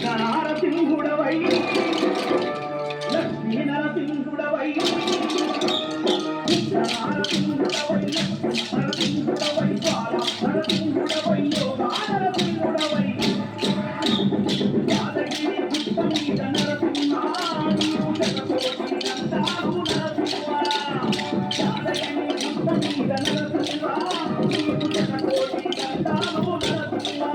నరసింహుడవై లక్ష్మీ నరసింహుడవై నరసింహుడవై నరసింహుడవై బాల నరసింహుడవై యోగా నరసింహుడవై యాదగిరి గుట్ట మీద నరసింహ జగకోటి నందావు నరసింహ యాదగిరి గుట్ట మీద నరసింహ జగకోటి నందావు నరసింహ